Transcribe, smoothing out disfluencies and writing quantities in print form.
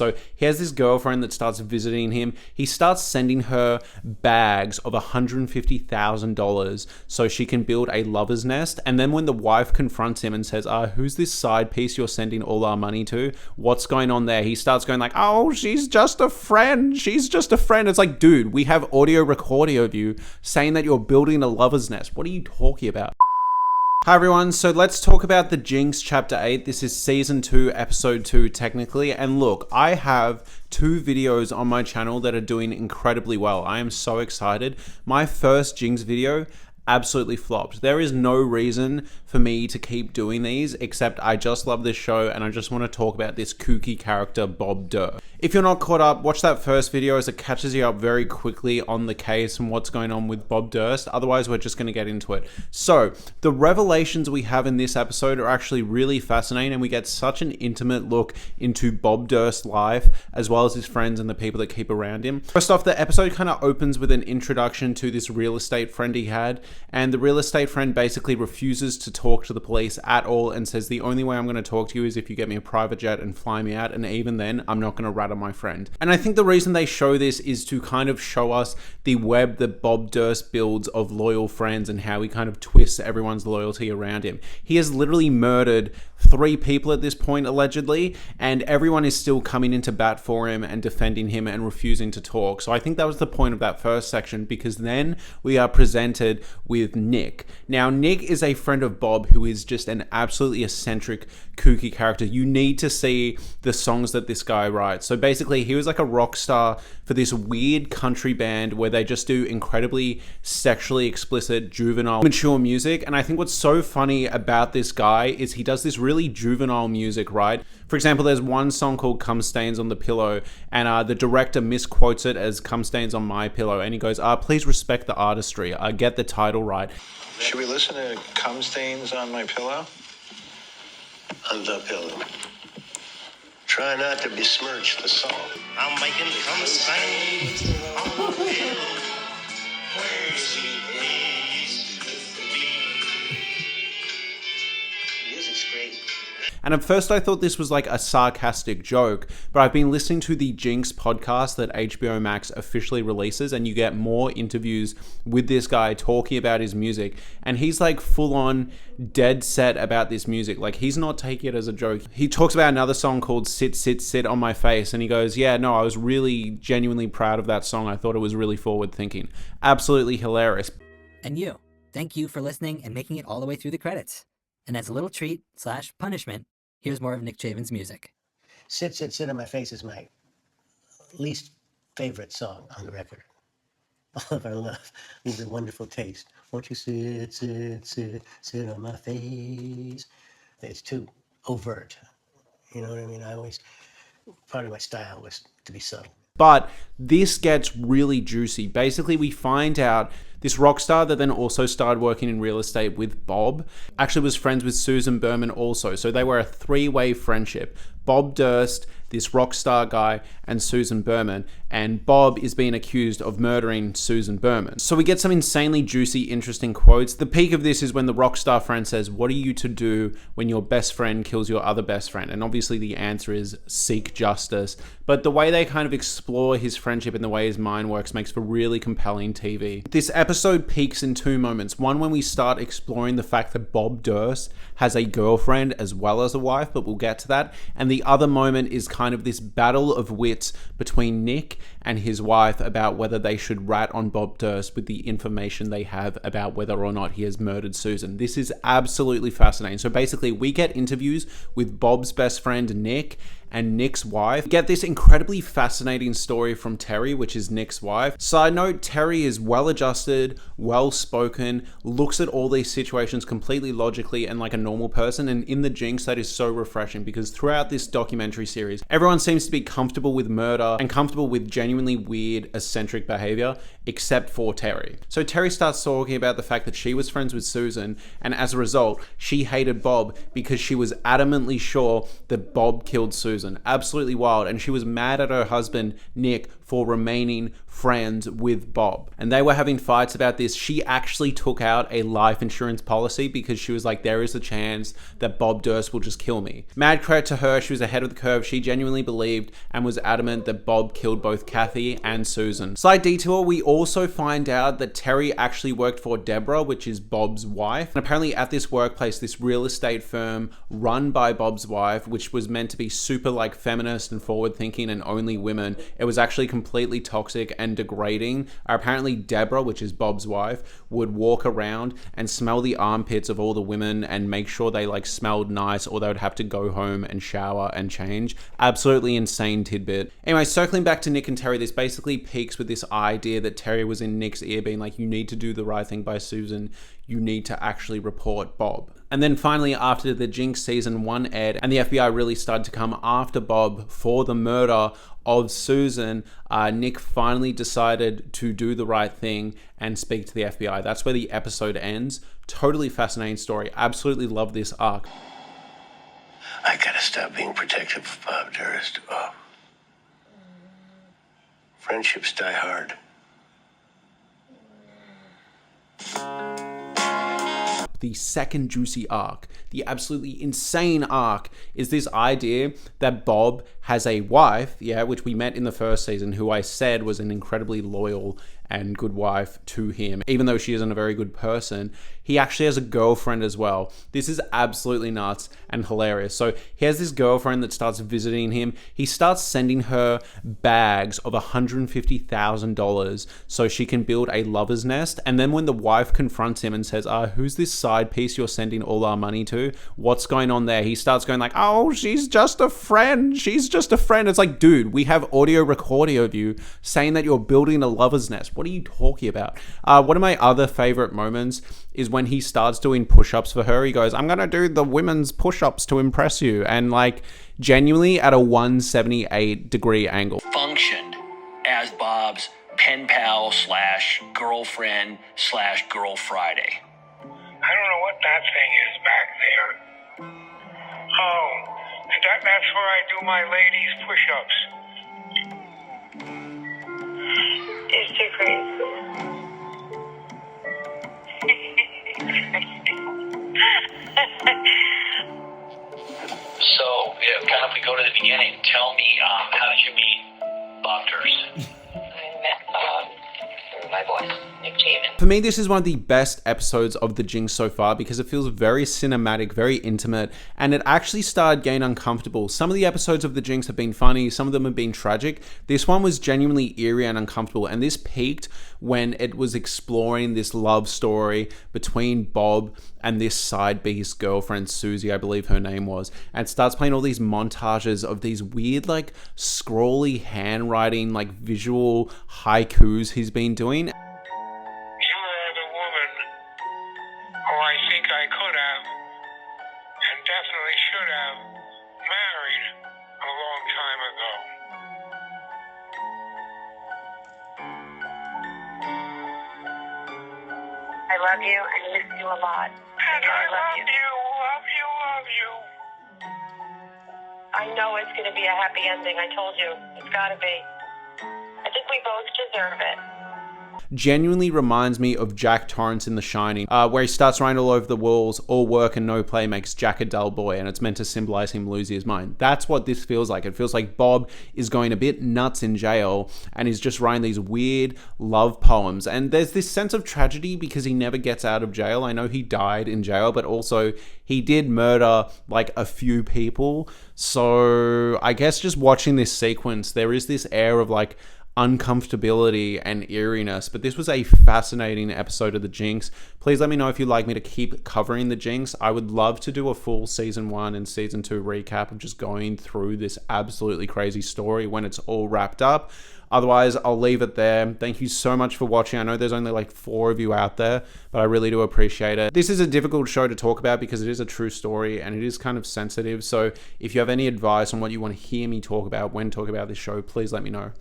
So he has this girlfriend that starts visiting him. He starts sending her bags of $150,000 so she can build a lover's nest. And then when the wife confronts him and says, who's this side piece you're sending all our money to? What's going on there? He starts going like, oh, she's just a friend. She's just a friend. It's like, dude, we have audio recording of you saying that you're building a lover's nest. What are you talking about? Hi everyone, so let's talk about the Jinx Chapter 8. This is Season 2, Episode 2 technically. And look, I have 2 videos on my channel that are doing incredibly well. I am so excited. My first Jinx video absolutely flopped. There is no reason for me to keep doing these except I just love this show and I just want to talk about this kooky character Bob Durr. If you're not caught up, watch that first video as it catches you up very quickly on the case and what's going on with Bob Durst. Otherwise, we're just going to get into it. So, the revelations we have in this episode are actually really fascinating and we get such an intimate look into Bob Durst's life as well as his friends and the people that keep around him. First off, the episode kind of opens with an introduction to this real estate friend he had, and the real estate friend basically refuses to talk to the police at all and says the only way I'm going to talk to you is if you get me a private jet and fly me out, and even then I'm not going to rat on my friend. And I think the reason they show this is to kind of show us the web that Bob Durst builds of loyal friends and how he kind of twists everyone's loyalty around him. He has literally murdered 3 people at this point allegedly, and everyone is still coming into bat for him and defending him and refusing to talk. So I think that was the point of that first section, because then we are presented with Nick. Now Nick is a friend of Bob who is just an absolutely eccentric, kooky character. You need to see the songs that this guy writes. So basically he was like a rock star for this weird country band where they just do incredibly sexually explicit, juvenile, mature music. And I think what's so funny about this guy is he does this really juvenile music, right? For example, there's one song called Cum Stains on the Pillow, and the director misquotes it as Cum Stains on My Pillow, and he goes, please respect the artistry, get the title right. Should we listen to Cum Stains on My Pillow? On the pillow. Try not to besmirch the song. I'm making cum stains on the pillow where she used to be. Music's great. And at first I thought this was like a sarcastic joke, but I've been listening to the Jinx podcast that HBO Max officially releases, and you get more interviews with this guy talking about his music, and he's like full on dead set about this music. Like, he's not taking it as a joke. He talks about another song called Sit, Sit, Sit on My Face, and he goes, yeah, no, I was really genuinely proud of that song. I thought it was really forward thinking. Absolutely hilarious. And you, thank you for listening and making it all the way through the credits. And as a little treat / punishment, here's more of Nick Javen's music. Sit, Sit, Sit on My Face is my least favorite song on the record. All of our love, leave a wonderful taste. Won't you sit, sit, sit, sit on my face? It's too overt. You know what I mean? Part of my style was to be subtle. But this gets really juicy. Basically, we find out this rock star that then also started working in real estate with Bob actually was friends with Susan Berman also. So they were a 3-way friendship. Bob Durst, this rock star guy, and Susan Berman. And Bob is being accused of murdering Susan Berman. So we get some insanely juicy, interesting quotes. The peak of this is when the rock star friend says, what are you to do when your best friend kills your other best friend? And obviously the answer is seek justice. But the way they kind of explore his friendship and the way his mind works makes for really compelling TV. This episode peaks in 2 moments. One, when we start exploring the fact that Bob Durst has a girlfriend as well as a wife, but we'll get to that. And the other moment is kind of this battle of wits between Nick and his wife about whether they should rat on Bob Durst with the information they have about whether or not he has murdered Susan. This is absolutely fascinating. So basically, we get interviews with Bob's best friend, Nick, and Nick's wife. We get this incredibly fascinating story from Terry, which is Nick's wife. Side note, Terry is well-adjusted, well-spoken, looks at all these situations completely logically and like a normal person. And in the Jinx, that is so refreshing because throughout this documentary series, everyone seems to be comfortable with murder and comfortable with genuinely weird, eccentric behavior, except for Terry. So Terry starts talking about the fact that she was friends with Susan, and as a result, she hated Bob because she was adamantly sure that Bob killed Susan. Susan. Absolutely wild. And she was mad at her husband, Nick, for remaining friends with Bob. And they were having fights about this. She actually took out a life insurance policy because she was like, there is a chance that Bob Durst will just kill me. Mad credit to her. She was ahead of the curve. She genuinely believed and was adamant that Bob killed both Kathy and Susan. Side detour, we also find out that Terry actually worked for Deborah, which is Bob's wife. And apparently at this workplace, this real estate firm run by Bob's wife, which was meant to be super like feminist and forward thinking and only women, it was actually completely toxic and degrading. Apparently Deborah, which is Bob's wife, would walk around and smell the armpits of all the women and make sure they like smelled nice, or they would have to go home and shower and change. Absolutely insane tidbit. Anyway, circling back to Nick and Terry, this basically peaks with this idea that Terry was in Nick's ear being like, you need to do the right thing by Susan. You need to actually report Bob. And then finally, after the Jinx season 1 aired and the FBI really started to come after Bob for the murder of Susan, Nick finally decided to do the right thing and speak to the FBI. That's where the episode ends. Totally fascinating story. Absolutely love this arc. I gotta stop being protective of Bob Durst. Friendships die hard. The second juicy arc, the absolutely insane arc, is this idea that Bob has a wife, which we met in the first season, who I said was an incredibly loyal and good wife to him. Even though she isn't a very good person, he actually has a girlfriend as well. This is absolutely nuts and hilarious. So he has this girlfriend that starts visiting him. He starts sending her bags of $150,000 so she can build a lover's nest. And then when the wife confronts him and says, who's this side piece you're sending all our money to? What's going on there? He starts going like, oh, she's just a friend. She's just a friend. It's like, dude, we have audio recording of you saying that you're building a lover's nest. What are you talking about? One of my other favorite moments is when he starts doing push-ups for her. He goes, I'm gonna do the women's push-ups to impress you, and like genuinely at a 178-degree angle. Functioned as Bob's pen pal / girlfriend / Girl Friday. I don't know what that thing is back there. Oh, that's where I do my ladies' push-ups. It's too crazy. So, kind of, we go to the beginning. Tell me, how did you meet Bob Durst? I met Bob through my boss, Nick Javen. For me, this is one of the best episodes of The Jinx so far because it feels very cinematic, very intimate, and it actually started getting uncomfortable. Some of the episodes of The Jinx have been funny, some of them have been tragic. This one was genuinely eerie and uncomfortable, and this peaked when it was exploring this love story between Bob and this side beast girlfriend, Susie, I believe her name was, and it starts playing all these montages of these weird, like, scrolly handwriting, like, visual haikus he's been doing. You are the woman who I think I could have, and definitely should have, married a long time ago. I love you. I miss you a lot. And I love you. I know it's going to be a happy ending. I told you. It's got to be. I think we both deserve it. Genuinely reminds me of Jack Torrance in The Shining, where he starts writing all over the walls, all work and no play makes Jack a dull boy, and it's meant to symbolize him losing his mind. That's what this feels like. It feels like Bob is going a bit nuts in jail, and he's just writing these weird love poems. And there's this sense of tragedy because he never gets out of jail. I know he died in jail, but also he did murder like a few people. So I guess just watching this sequence, there is this air of like uncomfortability and eeriness, but this was a fascinating episode of The Jinx. Please let me know if you'd like me to keep covering The Jinx. I would love to do a full season 1 and season 2 recap of just going through this absolutely crazy story when it's all wrapped up. Otherwise, I'll leave it there. Thank you so much for watching. I know there's only like 4 of you out there, but I really do appreciate it. This is a difficult show to talk about because it is a true story and it is kind of sensitive. So if you have any advice on what you want to hear me talk about when talking about this show, please let me know.